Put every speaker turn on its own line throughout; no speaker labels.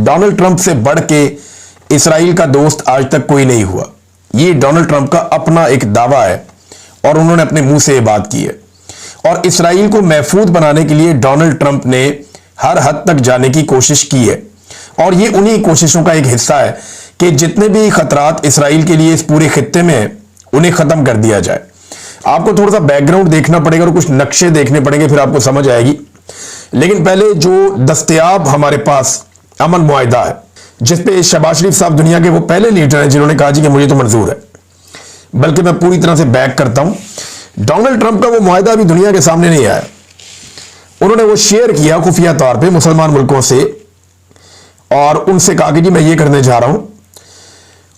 Donald Trump से बढ़ के इसराइल का दोस्त आज तक कोई नहीं हुआ। ये डोनाल्ड ट्रंप का अपना एक दावा है और उन्होंने अपने मुंह से ये बात की है। और इसराइल को महफूज बनाने के लिए डोनाल्ड ट्रंप ने हर हद तक जाने की कोशिश की है और ये उन्हीं कोशिशों का एक हिस्सा है कि जितने भी खतरात इसराइल के लिए इस पूरे खित्ते में हैं उन्हें खत्म कर दिया जाए। आपको थोड़ा सा बैकग्राउंड देखना पड़ेगा और कुछ नक्शे देखने पड़ेंगे, फिर आपको समझ आएगी। लेकिन पहले जो दस्तयाब हमारे पास अमन मुआहिदा है जिसपे शहबाज शरीफ साहब दुनिया के वो पहले लीडर हैं जिन्होंने कहा जी कि मुझे तो मंजूर है, बल्कि मैं पूरी तरह से बैक करता हूं। डोनाल्ड ट्रंप का वो मुआहिदा अभी दुनिया के सामने नहीं आया। उन्होंने वो शेयर किया खुफिया तौर पे मुसलमान मुल्कों से और उनसे कहा कि जी मैं ये करने जा रहा हूं।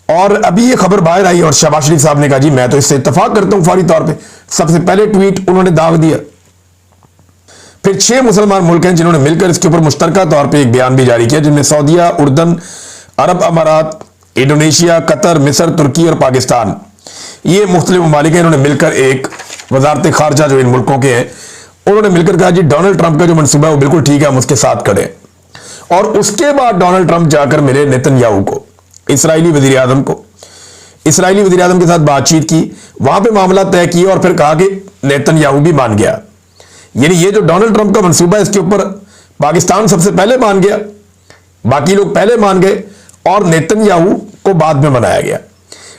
और अभी ये खबर बाहर आई और शहबाज शरीफ साहब ने कहा जी मैं तो इससे इत्तेफाक करता हूं फौरी तौर पे। सबसे पहले ट्वीट उन्होंने दाग दिया। फिर 6 मुसलमान मुल्क हैं जिन्होंने मिलकर इसके ऊपर मुश्तरका तौर पे एक बयान भी जारी किया, जिनमें सऊदीया, उर्दन, अरब अमारात, इंडोनेशिया, कतर, मिस्र, तुर्की और पाकिस्तान, ये मुख्तलिफ ममालिक हैं। इन्होंने मिलकर एक वजारत खारजा जो इन मुल्कों के हैं उन्होंने मिलकर कहा जी डोनाल्ड ट्रंप का जो मनसूबा है वो बिल्कुल ठीक है, हम उसके साथ खड़े हैं। और उसके बाद डोनाल्ड ट्रंप जाकर मिले नेतन्याहू को, इसराइली वजीर आजम को, इसराइली वजीर आजम के साथ बातचीत की, वहां पे मामला तय किया और फिर कहा कि नेतन्याहू भी मान गया। यानी ये जो डोनाल्ड ट्रंप का मनसूबा है इसके ऊपर पाकिस्तान सबसे पहले मान गया, बाकी लोग पहले मान गए और नेतन्याहू को बाद में मनाया गया।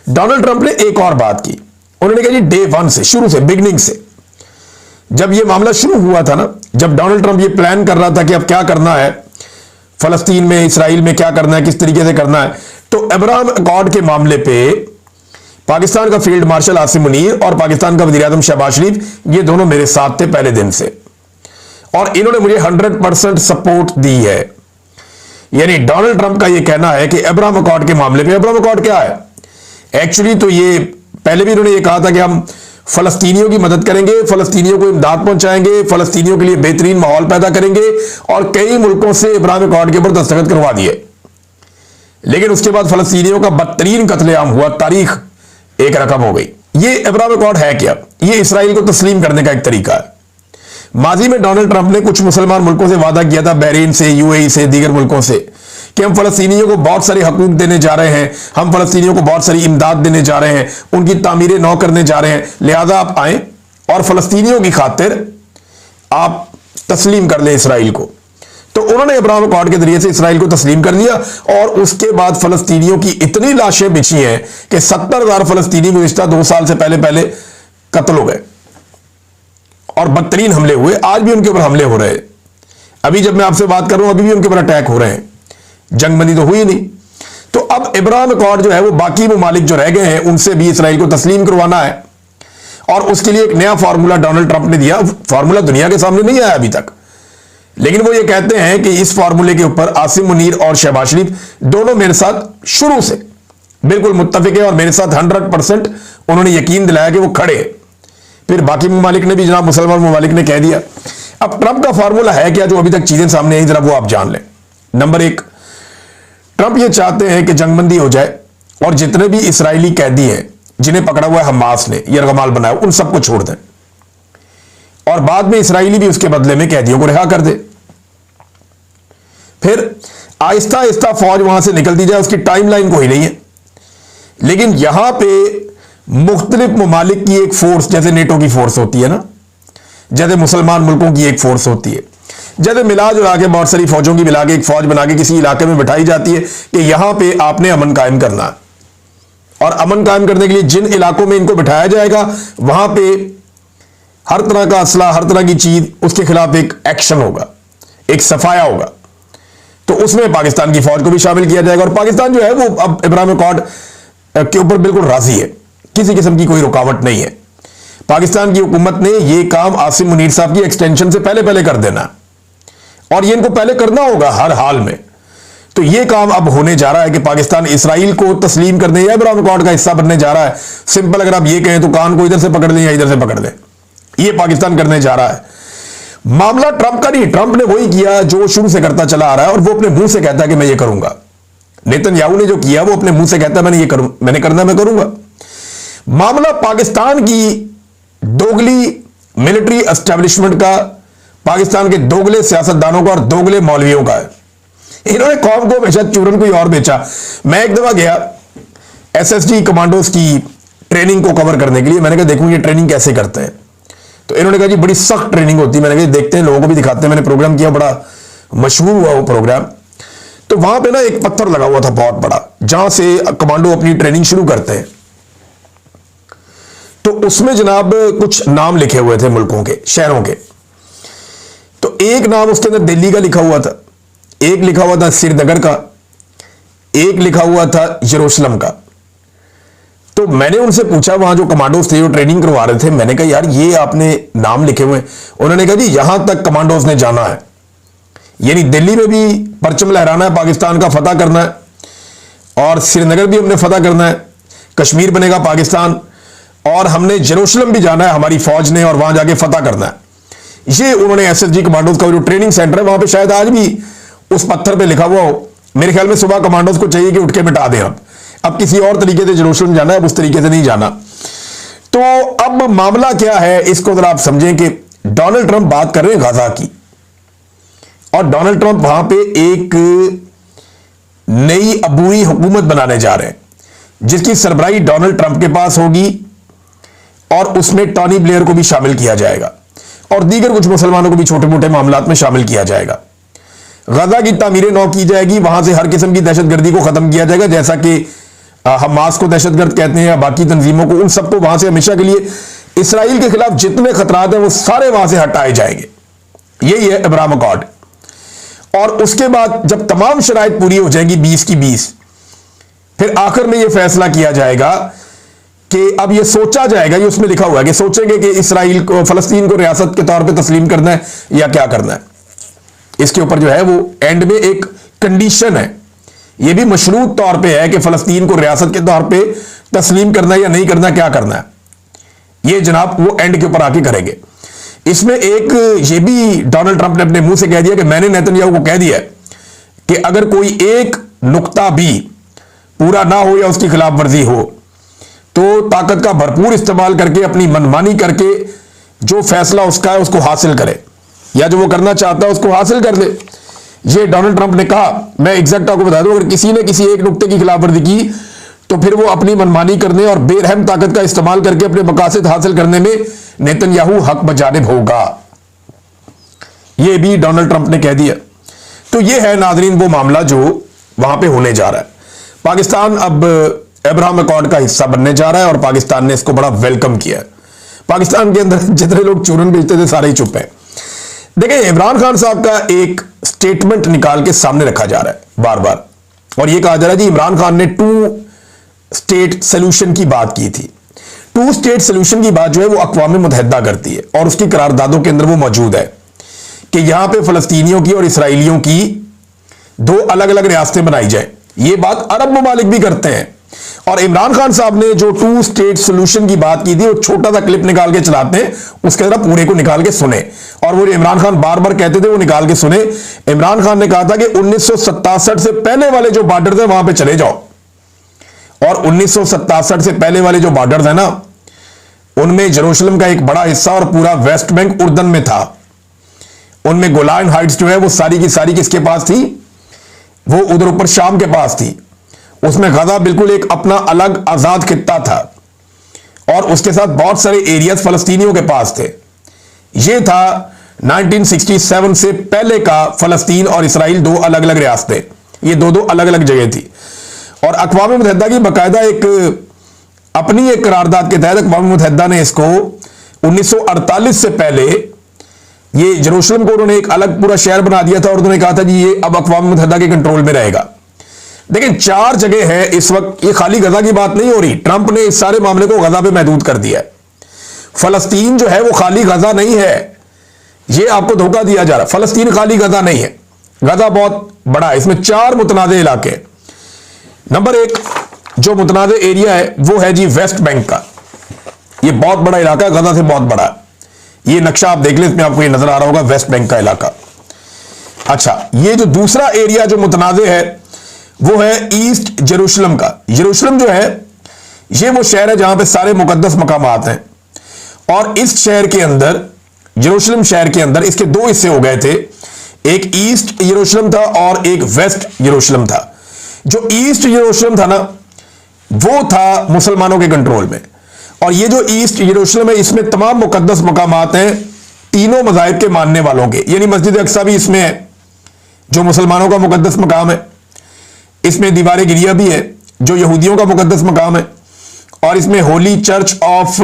डोनाल्ड ट्रंप ने एक और बात की, उन्होंने कहा जी डे 1 से, शुरू से, बिगनिंग से, जब ये मामला शुरू हुआ था ना, जब डोनाल्ड ट्रंप ये प्लान कर रहा था कि अब क्या करना है फलस्तीन में, इसराइल में क्या करना है, किस तरीके से करना है, तो अब्राहम अकॉर्ड के मामले पे पाकिस्तान का फील्ड मार्शल आसिम मुनीर और पाकिस्तान का वजीर आजम शहबाज शरीफ ये दोनों मेरे साथ थे पहले दिन से और इन्होंने मुझे 100% सपोर्ट दी है। यानी डोनाल्ड ट्रंप का ये कहना है कि अब्राहम अकॉर्ड के मामले पे, अब्राहम अकॉर्ड क्या है एक्चुअली, तो ये पहले भी इन्होंने ये कहा था कि हम फलस्तीनियों की मदद करेंगे, फलस्तीनियों को इमदाद पहुंचाएंगे, फलस्तीनियों के लिए बेहतरीन माहौल पैदा करेंगे और कई मुल्कों से अब्राहम अकॉर्ड के ऊपर दस्तखत करवा दिए। लेकिन उसके बाद फलस्तीनियों का बदतरीन कत्लेआम हुआ, तारीख एक रकम हो गई। ये अब्राहम अकॉर्ड है क्या? ये इसराइल को तस्लीम करने का एक तरीका है। माजी में डोनाल्ड ट्रंप ने कुछ मुसलमान मुल्कों से वादा किया था, बहरीन से, यूएई से, दीगर मुल्कों से, कि हम फलस्तीनियों को बहुत सारे हकूक देने जा रहे हैं, हम फलस्तीनियों को बहुत सारी इमदाद देने जा रहे हैं, उनकी तामीरें नौ करने जा रहे हैं, लिहाजा आप आए और फलस्तीनियों की खातिर आप तस्लीम कर लें इसराइल को। तो उन्होंने अब्राहम अकॉर्ड के जरिए से इसराइल को तस्लीम कर लिया और उसके बाद फलस्तीनियों की इतनी लाशें बिछी हैं कि 70,000 फलस्तीनी गुज़िश्ता 2 साल से पहले कत्ल हो गए और बदतरीन हमले हुए। आज भी उनके ऊपर हमले हो रहे हैं। अभी जब मैं आपसे बात कर रहा हूं अभी भी उनके ऊपर अटैक हो रहे हैं। जंगबंदी तो हुई नहीं। तो अब अब्राहम अकॉर्ड जो है वो बाकी ममालिक जो रह गए हैं उनसे भी इसराइल को तस्लीम करवाना है और उसके लिए एक नया फार्मूला डोनाल्ड ट्रंप ने दिया। फार्मूला दुनिया के सामने नहीं आया अभी तक, लेकिन वो ये कहते हैं कि इस फार्मूले के ऊपर आसिम मुनीर और शहबाज शरीफ दोनों मेरे साथ शुरू से बिल्कुल मुत्तफिक है और मेरे साथ 100% उन्होंने यकीन दिलाया कि वो खड़े हैं। फिर बाकी ममालिक ने भी, जनाब मुसलमान ममालिक ने कह दिया। अब ट्रंप का फार्मूला है क्या जो अभी तक चीजें सामने आई, जरा वो आप जान लें। नंबर 1, ट्रंप ये चाहते हैं कि जंगबंदी हो जाए और जितने भी इसराइली कैदी हैं जिन्हें पकड़ा हुआ है हमास ने, यरगमाल बनाया, उन सबको छोड़ दें और बाद में इसराइली भी उसके बदले में कैदियों को रिहा कर दे। फिर आहिस्ता आहिस्ता फौज वहां से निकलती जाए, उसकी टाइमलाइन कोई नहीं है, लेकिन यहां पे मुख्तलिफ ममालिक की एक फोर्स, जैसे नेटो की फोर्स होती है ना, जैसे मुसलमान मुल्कों की एक फोर्स होती है, जैसे मिला जुला के बहुत सारी फौजों की मिला के एक फौज बना के किसी इलाके में बिठाई जाती है कि यहां पे आपने अमन कायम करना है और अमन कायम करने के लिए जिन इलाकों में इनको बिठाया जाएगा वहां पे हर तरह का असला, हर तरह की चीज, उसके खिलाफ एक एक्शन होगा, एक सफाया होगा। तो उसमें पाकिस्तान की फौज को भी शामिल किया जाएगा और पाकिस्तान जो है वो अब अब्राहम अकॉर्ड के ऊपर बिल्कुल राजी है, किसी किस्म की कोई रुकावट नहीं है। पाकिस्तान की हुकूमत ने यह काम आसिम मुनीर साहब की एक्सटेंशन से पहले कर देना और ये इनको पहले करना होगा हर हाल में। तो ये काम अब होने जा रहा है कि पाकिस्तान इसराइल को तस्लीम करने या अब्राहम अकॉर्ड का हिस्सा बनने जा रहा है। सिंपल अगर आप ये कहें तो कान को इधर से पकड़ लें या इधर से पकड़ लें, ये पाकिस्तान करने जा रहा है। मामला ट्रंप का नहीं, ट्रंप ने वही किया जो शुरू से करता चला आ रहा है और वो अपने मुंह से कहता है कि मैं ये करूंगा। नेतन्याहू ने जो किया वो अपने मुंह से कहता है मैंने करना, मैं करूंगा। मामला पाकिस्तान की दोगली मिलिट्री एस्टेब्लिशमेंट का, पाकिस्तान के दोगले सियासतदानों का और दोगले मौलवियों का है। इन्होंने कौम को हमेशा चूरन कोई और बेचा। मैं एक दफा गया एसएसजी कमांडोज की ट्रेनिंग को कवर करने के लिए, मैंने कहा देखूं ये ट्रेनिंग कैसे करते हैं। तो इन्होंने कहा जी बड़ी सख्त ट्रेनिंग होती है। मैंने कहा देखते हैं, लोगों को भी दिखाते हैं। मैंने प्रोग्राम किया, बड़ा मशहूर हुआ वो प्रोग्राम। तो वहां पे ना एक पत्थर लगा हुआ था बहुत बड़ा, जहां से कमांडो अपनी ट्रेनिंग शुरू करते हैं। तो उसमें जनाब कुछ नाम लिखे हुए थे मुल्कों के, शहरों के। तो एक नाम उसके अंदर दिल्ली का लिखा हुआ था, एक लिखा हुआ था श्रीनगर का, एक लिखा हुआ था यरूशलेम का। तो मैंने उनसे पूछा, वहां जो कमांडोज थे जो ट्रेनिंग करवा रहे थे, मैंने कहा यार ये आपने नाम लिखे हुए हैं। उन्होंने कहा जी यहां तक कमांडोज ने जाना है, यानी दिल्ली में भी परचम लहराना है, पाकिस्तान का फतह करना है, और श्रीनगर भी हमने फतह करना है, कश्मीर बनेगा पाकिस्तान, और हमने यरूशलेम भी जाना है हमारी फौज ने, और वहां जाके फतह करना है। ये उन्होंने एसएसजी कमांडोज का जो ट्रेनिंग सेंटर है वहां पे शायद आज भी उस पत्थर पे लिखा हुआ हो। मेरे ख्याल में सुबह कमांडोज को चाहिए कि उठ के मिटा दें। अब किसी और तरीके से यरूशलेम जाना है, अब उस तरीके से नहीं जाना। तो अब मामला क्या है, इसको जरा आप समझें कि डोनाल्ड ट्रंप बात कर रहे हैं गाजा की, और डोनाल्ड ट्रंप वहां पे एक नई अबूरी हुकूमत बनाने जा रहे हैं, जिसकी सरबराही डोनाल्ड ट्रंप के पास होगी, और उसमें टॉनी ब्लेयर को भी शामिल किया जाएगा, और दीगर कुछ मुसलमानों को भी छोटे मोटे मामलात में शामिल किया जाएगा। गजा की तामीर नौ की जाएगी, वहां से हर किस्म की दहशतगर्दी को खत्म किया जाएगा, जैसा कि हमास को दहशतगर्द कहते हैं या बाकी तंजीमों को, उन सबको वहां से हमेशा के लिए इसराइल के खिलाफ जितने खतरात हैं वो सारे वहां से हटाए जाएंगे। यही है अब्राहम अकॉर्ड। और उसके बाद जब तमाम शराइत पूरी हो जाएगी 20 की 20, फिर आखिर में यह फैसला किया जाएगा कि अब यह सोचा जाएगा, ये उसमें लिखा हुआ है कि सोचेंगे कि इसराइल को, फलस्तीन को रियासत के तौर पे तस्लीम करना है या क्या करना है। इसके ऊपर जो है वो एंड में एक कंडीशन है, ये भी मशरूत तौर पे है कि फलस्तीन को रियासत के तौर पे तस्लीम करना है या नहीं करना, क्या करना है, ये जनाब वो एंड के ऊपर आके करेंगे। इसमें एक ये भी डोनाल्ड ट्रंप ने अपने मुंह से कह दिया कि मैंने नेतन्याहू को कह दिया कि अगर कोई एक नुक्ता भी पूरा ना हो या उसकी खिलाफ वर्जी हो तो ताकत का भरपूर इस्तेमाल करके, अपनी मनमानी करके जो फैसला उसका है उसको हासिल करे, या जो वो करना चाहता है उसको हासिल कर ले। ये डोनाल्ड ट्रंप ने कहा। मैं एग्जैक्ट आपको बता दूं, अगर किसी ने किसी एक नुक्ते की खिलाफवर्जी की तो फिर वो अपनी मनमानी करने और बेरहम ताकत का इस्तेमाल करके अपने मकासद हासिल करने में नेतन्याहू हक बजानिब होगा। ये भी डोनाल्ड ट्रंप ने कह दिया। तो ये है नाजरीन वो मामला जो वहां पे होने जा रहा है। पाकिस्तान अब अब्राहम अकॉर्ड का हिस्सा बनने जा रहा है, और पाकिस्तान ने इसको बड़ा वेलकम किया है। पाकिस्तान के अंदर जितने लोग चूरन बेचते थे सारे ही चुप हैं। देखिए इमरान खान साहब का एक स्टेटमेंट निकाल के सामने रखा जा रहा है बार बार, और यह कहा जा रहा है जी इमरान खान ने 2 स्टेट सोल्यूशन की बात की थी। 2 स्टेट सोल्यूशन की बात जो है वो अक़वाम मुत्तहिदा करती है, और उसकी करारदादों के अंदर वो मौजूद है कि यहां पे फलस्तीनियों की और इसराइलियों की 2 अलग अलग रियासतें बनाई जाए। ये बात अरब ममालिक भी करते हैं, और इमरान खान साहब ने जो 2 स्टेट सोल्यूशन की बात की थी वो छोटा सा क्लिप निकाल के चलाते हैं, उसके अंदर पूरे को निकाल के सुने, और वो इमरान खान बार बार कहते थे वो निकाल के सुने। इमरान खान ने कहा था कि 1967 से पहले वाले जो बॉर्डर थे वहां पे चले जाओ, और 1967 से पहले वाले जो बॉर्डर थे ना, उनमें यरूशलेम का एक बड़ा हिस्सा और पूरा वेस्ट बैंक उर्दन में था। उनमें गोलान हाइट्स जो है वो सारी की सारी किसके पास थी, वो उधर ऊपर शाम के पास थी। उसमें गजा बिल्कुल एक अपना अलग आजाद खित्ता था, और उसके साथ बहुत सारे एरियाज फलस्तीनियों के पास थे। यह था 1967 से पहले का फलस्तीन और इसराइल 2 अलग अलग रियासतें, ये 2 अलग अलग जगह थी। और अक़वाम मुत्तहिदा की बाकायदा एक अपनी एक करारदाद के तहत अक़वाम मुत्तहिदा ने इसको 1948 से पहले ये यरूशलेम को उन्होंने एक अलग पूरा शहर बना दिया था, और उन्होंने कहा था जी ये अब अक़वाम मुत्तहिदा के कंट्रोल में रहेगा। लेकिन 4 जगह है इस वक्त, ये खाली गजा की बात नहीं हो रही। ट्रंप ने इस सारे मामले को गजा पे महदूद कर दिया है। फलस्तीन जो है वो खाली गजा नहीं है, ये आपको धोखा दिया जा रहा है। फलस्तीन खाली गजा नहीं है, गजा बहुत बड़ा है। इसमें 4 मुतनाज़े इलाके। नंबर 1 जो मुतनाज़े एरिया है वो है जी वेस्ट बैंक का। ये बहुत बड़ा इलाका है, गजा से बहुत बड़ा है। ये नक्शा आप देख लें, इसमें आपको ये नजर आ रहा होगा वेस्ट बैंक का इलाका। अच्छा, ये जो दूसरा एरिया जो मुतनाज़े है वो है ईस्ट यरूशलेम का। यरूशलेम जो है ये वो शहर है जहां पे सारे मुकद्दस मकामात हैं, और इस शहर के अंदर, यरूशलेम शहर के अंदर इसके 2 हिस्से हो गए थे। एक ईस्ट यरूशलेम था और एक वेस्ट यरूशलेम था। जो ईस्ट यरूशलेम था ना, वो था मुसलमानों के कंट्रोल में, और ये जो ईस्ट यरूशलेम है इसमें तमाम मुकद्दस मकामात हैं तीनों मज़ाहिब के मानने वालों के, यानी मस्जिद अक्सा भी इसमें है जो मुसलमानों का मुकद्दस मकाम है, इसमें दीवार गिरिया भी है जो यहूदियों का मुकद्दस मकाम है, और इसमें होली चर्च ऑफ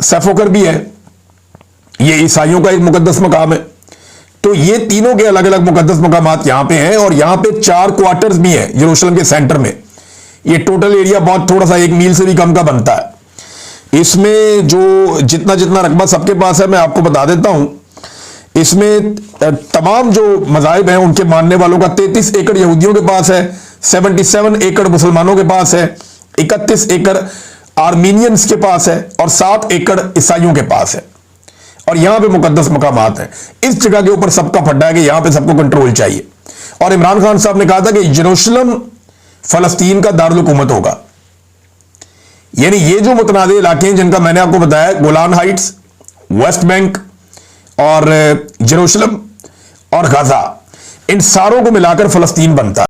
सेफोकर भी है, ये ईसाइयों का एक मुकद्दस मकाम है। तो ये तीनों के अलग अलग मुकद्दस मकामात यहां पे हैं, और यहां पे 4 क्वार्टर्स भी हैं यरूशलेम के सेंटर में। ये टोटल एरिया बहुत थोड़ा सा 1 मील से भी कम का बनता है। इसमें जो जितना जितना रकबा सबके पास है मैं आपको बता देता हूं। इसमें तमाम जो मज़ाहिब हैं उनके मानने वालों का 33 एकड़ यहूदियों के पास है, 77 एकड़ मुसलमानों के पास है, 31 एकड़ आर्मीनियंस के पास है, और 7 एकड़ ईसाइयों के पास है। और यहां पे मुकद्दस मकामात हैं। इस जगह के ऊपर सबका फड्डा है कि यहां पे सबको कंट्रोल चाहिए। और इमरान खान साहब ने कहा था कि यरूशलेम फलस्तीन का दारुल हुकूमत होगा। यानी ये जो मुतनाज़े इलाके हैं जिनका मैंने आपको बताया, गोलान हाइट्स, वेस्ट बैंक और यरूशलेम और गाजा, इन सारों को मिलाकर फलस्तीन बनता है।